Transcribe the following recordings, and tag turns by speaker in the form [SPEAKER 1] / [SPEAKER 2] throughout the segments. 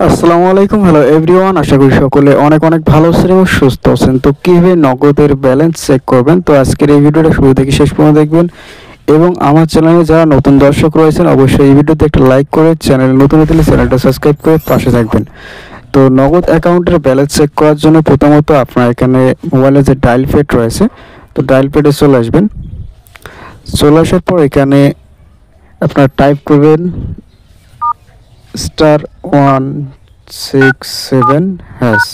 [SPEAKER 1] আসসালামু আলাইকুম। Hello everyone, আশা করি সকলে অনেক অনেক ভালো আছেন এবং সুস্থ আছেন। তো কীভাবে নগদের ব্যালেন্স চেক করবেন, তো আজকের এই ভিডিওটা শুরু থেকে শেষ পর্যন্ত দেখবেন এবং আমার চ্যানেলে যারা নতুন দর্শক রয়েছেন অবশ্যই এই ভিডিওতে একটা লাইক করে চ্যানেল নতুন হলে চ্যানেলটা সাবস্ক্রাইব করে পাশে থাকবেন। তো নগদ অ্যাকাউন্টের ব্যালেন্স চেক করার জন্য প্রথমত আপনার এখানে মোবাইলে যে ডায়াল প্যাড রয়েছে, তো ডায়াল প্যাডে চলে আসবেন। চলে আসার পর এখানে আপনার টাইপ করবেন *167#।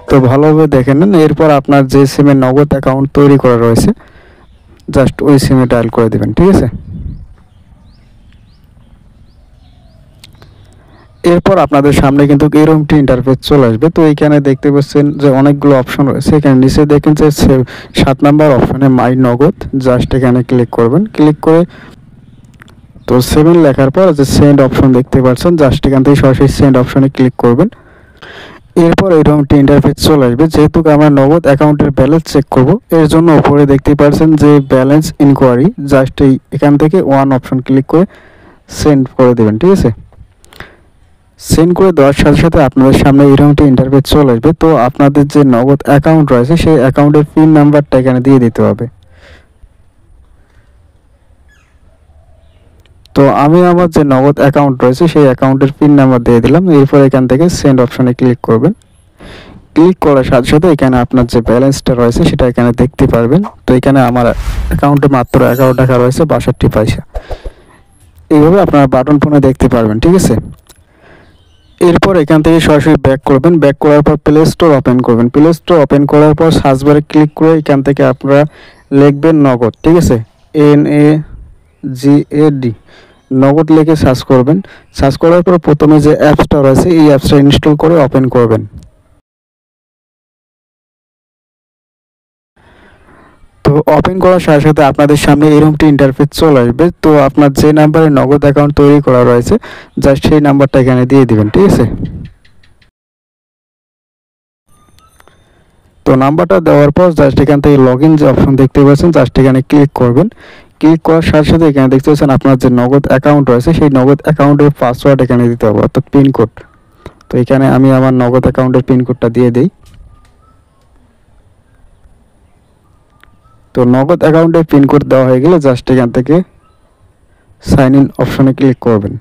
[SPEAKER 1] তো ভালোভাবে দেখে নেন। এরপর আপনার যে সিমে নগদ অ্যাকাউন্ট তৈরি করা রয়েছে জাস্ট ওই সিমে ডায়াল করে দেবেন, ঠিক আছে। এরপর আপনাদের সামনে কিন্তু এরকম একটি ইন্টারফেস চলে আসবে। তো এইখানে দেখতে পাচ্ছেন যে অনেকগুলো অপশন রয়েছে। এখানে নিচে দেখেন যে 7 নাম্বার অপশনে মাই নগদ, জাস্ট এখানে ক্লিক করবেন। ক্লিক করে তো 7 লেখার পর যে সেন্ড অপশন দেখতে পাচ্ছেন, জাস্ট এখান থেকে সরাসরি সেন্ড অপশনে ক্লিক করবেন। এরপর এরকম একটি ইন্টারফেস চলে আসবে। যেহেতু আমরা নগদ অ্যাকাউন্টের ব্যালেন্স চেক করব, এর জন্য উপরে দেখতে পাচ্ছেন যে ব্যালেন্স ইনকোয়ারি, জাস্ট এখান থেকে ওয়ান অপশন ক্লিক করে সেন্ড করে দেবেন, ঠিক আছে। সেন্ড করে দেওয়ার সাথে সাথে আপনাদের সামনে এরকম একটি ইন্টারফেস চলে আসবে। তো আপনাদের যে নগদ অ্যাকাউন্ট রয়েছে সেই অ্যাকাউন্টের পিন নাম্বারটা এখানে দিয়ে দিতে হবে। তো আমি আমার যে নগদ অ্যাকাউন্ট রয়েছে সেই অ্যাকাউন্টের পিন নাম্বার দিয়ে দিলাম। এরপর এখান থেকে সেন্ড অপশনে ক্লিক করবেন। ক্লিক করার সাথে সাথে এখানে আপনার যে ব্যালেন্সটা রয়েছে সেটা এখানে দেখতে পারবেন। তো এখানে আমার অ্যাকাউন্টে মাত্র 11 টাকা রয়েছে 62 পয়সা। এইভাবে আপনারা বাটন ফোনে দেখতে পারবেন, ঠিক আছে। এরপর এখান থেকে সরাসরি ব্যাক করবেন। ব্যাক করার পর প্লে স্টোর ওপেন করবেন। প্লে স্টোর ওপেন করার পর সার্চ বারে ক্লিক করে এখান থেকে আপনারা লিখবেন নগদ, ঠিক আছে। NAGAD নগদ লিখে সার্চ করবেন। সার্চ করার পর প্রথমে যে অ্যাপসটা রয়েছে এই অ্যাপসটা ইনস্টল করে ওপেন করবেন। তো ওপেন করার সাথে সাথে আপনাদের সামনে এরকমটি ইন্টারফেস চলে আসবে। তো আপনার যে নাম্বারে নগদ অ্যাকাউন্ট তৈরি করা রয়েছে জাস্ট সেই নাম্বারটা এখানে দিয়ে দিবেন, ঠিক আছে। তো নাম্বারটা দেওয়ার পর জাস্ট এখান থেকে লগ ইন যে অপশন দেখতে পাচ্ছেন জাস্ট এখানে ক্লিক করবেন। ক্লিক করার সাথে সাথে এখানে দেখতে পাচ্ছেন আপনার যে নগদ অ্যাকাউন্ট রয়েছে সেই নগদ অ্যাকাউন্টের পাসওয়ার্ড এখানে দিতে হবে, অর্থাৎ পিনকোড। তো এখানে আমি আমার নগদ অ্যাকাউন্টের পিনকোডটা দিয়ে দিই। তো নগদ অ্যাকাউন্টের পিনকোড দেওয়া হয়ে গেলে জাস্ট এখান থেকে সাইন ইন অপশনে ক্লিক করবেন।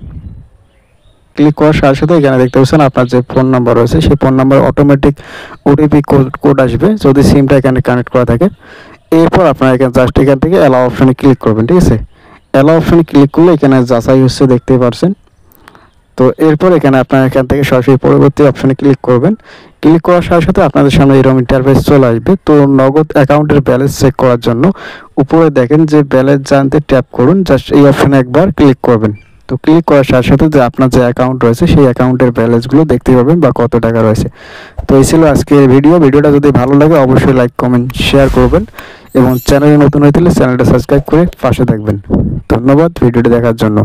[SPEAKER 1] ক্লিক করার সাথে সাথে এখানে দেখতে পাচ্ছেন আপনার যে ফোন নাম্বার রয়েছে সেই phone number automatic OTP code আসবে যদি সিমটা এখানে কানেক্ট করা থাকে। এরপর আপনারা এখানে জাস্ট এখান থেকে অ্যালাউ অপশনে ক্লিক করবেন, ঠিক আছে। অ্যালাউ অপশনে ক্লিক করলে এখানে যাচাই হচ্ছে দেখতেই পাচ্ছেন। তো এরপর এখানে আপনারা এখান থেকে সরাসরি পরবর্তী অপশনে ক্লিক করবেন। ক্লিক করার সাথে সাথে আপনাদের সামনে এরকম ইন্টারফেস চলে আসবে। তো নগদ অ্যাকাউন্টের ব্যালেন্স চেক করার জন্য উপরে দেখেন যে ব্যালেন্স জানতে ট্যাপ করুন, জাস্ট এই অপশনে একবার ক্লিক করবেন। তো ক্লিক করার সাথে সাথে যে আপনার যে অ্যাকাউন্ট রয়েছে সেই অ্যাকাউন্টের ব্যালেন্সগুলো দেখতে পাবেন বা কত টাকা রয়েছে। তো এই ছিল আজকের ভিডিওটা যদি ভালো লাগে অবশ্যই লাইক কমেন্ট শেয়ার করবেন এবং চ্যানেলে নতুন হয়ে থাকলে চ্যানেলটা সাবস্ক্রাইব করে পাশে থাকবেন। ধন্যবাদ ভিডিওটি দেখার জন্য।